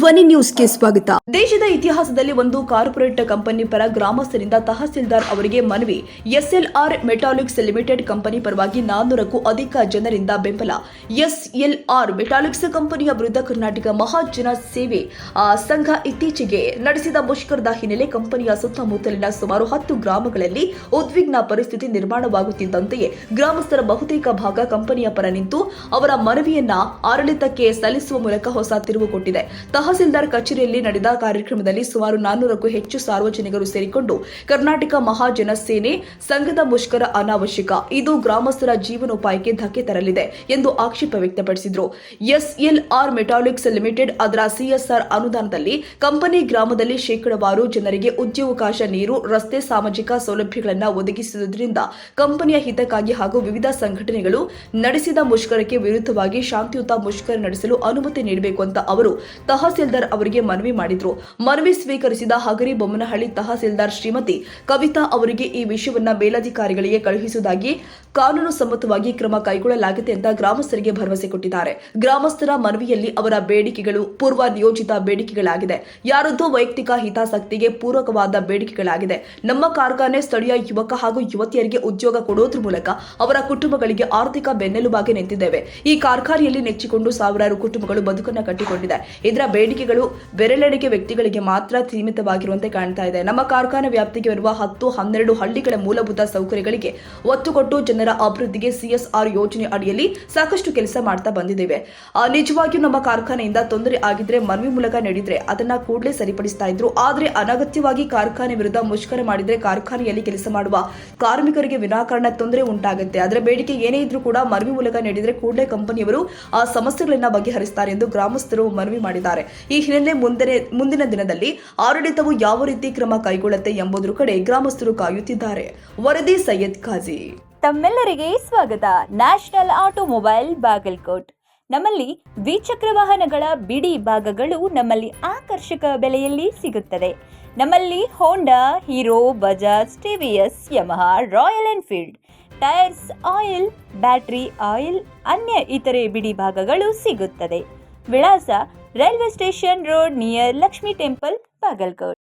ಧ್ವನಿ ನ್ಯೂಸ್ಗೆ ಸ್ವಾಗತ. ದೇಶದ ಇತಿಹಾಸದಲ್ಲಿ ಒಂದು ಕಾರ್ಪೊರೇಟ್ ಕಂಪನಿ ಪರ ಗ್ರಾಮಸ್ಥರಿಂದ ತಹಸೀಲ್ದಾರ್ ಅವರಿಗೆ ಮನವಿ. ಎಸ್ಎಲ್ಆರ್ ಮೆಟಾಲಿಕ್ಸ್ ಲಿಮಿಟೆಡ್ ಕಂಪನಿ ಪರವಾಗಿ 400ಕ್ಕೂ ಅಧಿಕ ಜನರಿಂದ ಬೆಂಬಲ. ಎಸ್ಎಲ್ಆರ್ ಮೆಟಾಲಿಕ್ಸ್ ಕಂಪನಿಯ ವಿರುದ್ಧ ಕರ್ನಾಟಕ ಮಹಾಜನ ಸೇವೆ ಸಂಘ ಇತ್ತೀಚೆಗೆ ನಡೆಸಿದ ಮುಷ್ಕರದ ಹಿನ್ನೆಲೆ ಕಂಪನಿಯ ಸುತ್ತಮುತ್ತಲಿನ ಸುಮಾರು 10 ಗ್ರಾಮಗಳಲ್ಲಿ ಉದ್ವಿಗ್ನ ಪರಿಸ್ಥಿತಿ ನಿರ್ಮಾಣವಾಗುತ್ತಿದ್ದಂತೆಯೇ ಗ್ರಾಮಸ್ಥರ ಬಹುತೇಕ ಭಾಗ ಕಂಪನಿಯ ಪರ ನಿಂತು ಅವರ ಮನವಿಯನ್ನ ಆಡಳಿತಕ್ಕೆ ಸಲ್ಲಿಸುವ ಮೂಲಕ ಹೊಸ ತಿರುವು ಕೊಟ್ಟಿದೆ. ತಹಸೀಲ್ದಾರ್ ಕಚೇರಿಯಲ್ಲಿ ನಡೆದ ಕಾರ್ಯಕ್ರಮದಲ್ಲಿ ಸುಮಾರು 400ಕ್ಕೂ ಹೆಚ್ಚು ಸಾರ್ವಜನಿಕರು ಸೇರಿಕೊಂಡು ಕರ್ನಾಟಕ ಮಹಾಜನ ಸೇನೆ ಸಂಘದ ಮುಷ್ಕರ ಅನಾವಶ್ಯಕ, ಇದು ಗ್ರಾಮಸ್ಥರ ಜೀವನೋಪಾಯಕ್ಕೆ ಧಕ್ಕೆ ತರಲಿದೆ ಎಂದು ಆಕ್ಷೇಪ ವ್ಯಕ್ತಪಡಿಸಿದರು. ಎಸ್ಎಲ್ಆರ್ ಮೆಟಾಲಿಕ್ಸ್ ಲಿಮಿಟೆಡ್ ಅದರ ಸಿಎಸ್ಆರ್ ಅನುದಾನದಲ್ಲಿ ಕಂಪನಿ ಗ್ರಾಮದಲ್ಲಿ ಶೇಕಡಾವಾರು ಜನರಿಗೆ ಉದ್ಯೋಗಾವಕಾಶ, ನೀರು, ರಸ್ತೆ, ಸಾಮಾಜಿಕ ಸೌಲಭ್ಯಗಳನ್ನು ಒದಗಿಸುವುದರಿಂದ ಕಂಪನಿಯ ಹಿತಕ್ಕಾಗಿ ಹಾಗೂ ವಿವಿಧ ಸಂಘಟನೆಗಳು ನಡೆಸಿದ ಮುಷ್ಕರಕ್ಕೆ ವಿರುದ್ಧವಾಗಿ ಶಾಂತಿಯುತ ಮುಷ್ಕರ ನಡೆಸಲು ಅನುಮತಿ ನೀಡಬೇಕು ಅಂತ ಅವರು ತಹಸೀಲ್ದಾರ್ ಅವರಿಗೆ ಮನವಿ ಮಾಡಿದ್ರು. ಮನವಿ ಸ್ವೀಕರಿಸಿದ ಹಗರಿಬೊಮ್ಮನಹಳ್ಳಿ ತಹಸೀಲ್ದಾರ್ ಶ್ರೀಮತಿ ಕವಿತಾ ಅವರಿಗೆ ಈ ವಿಷಯವನ್ನ ಮೇಲಧಿಕಾರಿಗಳಿಗೆ ಕಳುಹಿಸುವುದಾಗಿ ಕಾನೂನು ಸಮ್ಮತವಾಗಿ ಕ್ರಮ ಕೈಗೊಳ್ಳಲಾಗಿದೆ ಅಂತ ಗ್ರಾಮಸ್ಥರಿಗೆ ಭರವಸೆ ಕೊಟ್ಟಿದ್ದಾರೆ. ಗ್ರಾಮಸ್ಥರ ಮನವಿಯಲ್ಲಿ ಅವರ ಬೇಡಿಕೆಗಳು ಪೂರ್ವ ನಿಯೋಜಿತ ಬೇಡಿಕೆಗಳಾಗಿದೆ, ಯಾರದ್ದೋ ವೈಯಕ್ತಿಕ ಹಿತಾಸಕ್ತಿಗೆ ಪೂರಕವಾದ ಬೇಡಿಕೆಗಳಾಗಿದೆ. ನಮ್ಮ ಕಾರ್ಖಾನೆ ಸ್ಥಳೀಯ ಯುವಕ ಹಾಗೂ ಯುವತಿಯರಿಗೆ ಉದ್ಯೋಗ ಕೊಡೋದ್ರ ಮೂಲಕ ಅವರ ಕುಟುಂಬಗಳಿಗೆ ಆರ್ಥಿಕ ಬೆನ್ನೆಲುಬಾಗಿ ನಿಂತಿದ್ದೇವೆ. ಈ ಕಾರ್ಖಾನೆಯಲ್ಲಿ ನೆಚ್ಚಿಕೊಂಡು ಸಾವಿರಾರು ಕುಟುಂಬಗಳು ಬದುಕನ್ನು ಕಟ್ಟಿಕೊಂಡಿದೆ. ಇದರ ಬೇಡಿಕೆಗಳು ಬೆರಳೆಣಿಕೆ ವ್ಯಕ್ತಿಗಳಿಗೆ ಮಾತ್ರ ಸೀಮಿತವಾಗಿರುವಂತೆ ಕಾಣ್ತಾ ಇದೆ. ನಮ್ಮ ಕಾರ್ಖಾನೆ ವ್ಯಾಪ್ತಿಗೆ ಬರುವ 10-12 ಹಳ್ಳಿಗಳ ಮೂಲಭೂತ ಸೌಕರ್ಯಗಳಿಗೆ ಒತ್ತು ಕೊಟ್ಟು ಜನರ ಅಭಿವೃದ್ಧಿಗೆ ಸಿಎಸ್ಆರ್ ಯೋಜನೆ ಅಡಿಯಲ್ಲಿ ಸಾಕಷ್ಟು ಕೆಲಸ ಮಾಡ್ತಾ ಬಂದಿದ್ದೇವೆ. ನಿಜವಾಗಿಯೂ ನಮ್ಮ ಕಾರ್ಖಾನೆಯಿಂದ ತೊಂದರೆ ಆಗಿದ್ರೆ ಮನವಿ ಮೂಲಕ ನೀಡಿದ್ರೆ ಅದನ್ನ ಕೂಡಲೇ ಸರಿಪಡಿಸ್ತಾ ಇದ್ರು. ಆದ್ರೆ ಅನಗತ್ಯವಾಗಿ ಕಾರ್ಖಾನೆ ವಿರುದ್ಧ ಮುಷ್ಕರ ಮಾಡಿದ್ರೆ ಕಾರ್ಖಾನೆಯಲ್ಲಿ ಕೆಲಸ ಮಾಡುವ ಕಾರ್ಮಿಕರಿಗೆ ವಿನಾಕಾರಣ ತೊಂದರೆ ಉಂಟಾಗುತ್ತೆ. ಅದರ ಬೇಡಿಕೆ ಏನೇ ಇದ್ರೂ ಕೂಡ ಮನವಿ ಮೂಲಕ ನೀಡಿದ್ರೆ ಕೂಡಲೇ ಕಂಪನಿಯವರು ಆ ಸಮಸ್ಯೆಗಳನ್ನ ಬಗೆಹರಿಸುತ್ತಾರೆ ಎಂದು ಗ್ರಾಮಸ್ಥರು ಮನವಿ ಮಾಡಿದ್ದಾರೆ. ಈ ಹಿನ್ನೆಲೆ ಮುಂದಿನ ದಿನದಲ್ಲಿ ಆಡಳಿತವು ಯಾವ ರೀತಿ ಕ್ರಮ ಕೈಗೊಳ್ಳುತ್ತೆ ಎಂಬುದರ ಕಡೆ ಗ್ರಾಮಸ್ಥರು ಕಾಯುತ್ತಿದ್ದಾರೆ. ವರದಿ ಸೈಯದ್ ಖಾಜಿ. ತಮ್ಮೆಲ್ಲರಿಗೆ ಸ್ವಾಗತ. National automobile Bagalkot. ನಮ್ಮಲ್ಲಿ ದ್ವಿಚಕ್ರ ವಾಹನಗಳ ಬಿಡಿ ಭಾಗಗಳು ನಮ್ಮಲ್ಲಿ ಆಕರ್ಷಕ ಬೆಲೆಯಲ್ಲಿ ಸಿಗುತ್ತದೆ. ನಮ್ಮಲ್ಲಿ Honda, Hero, Bajaj, TVS, Yamaha, Royal Enfield, tyres, oil, battery oil, ಅನ್ಯ ಇತರೆ ಬಿಡಿ ಭಾಗಗಳು ಸಿಗುತ್ತದೆ. ವಿಳಾಸ railway station road near Lakshmi temple, Bagalkot.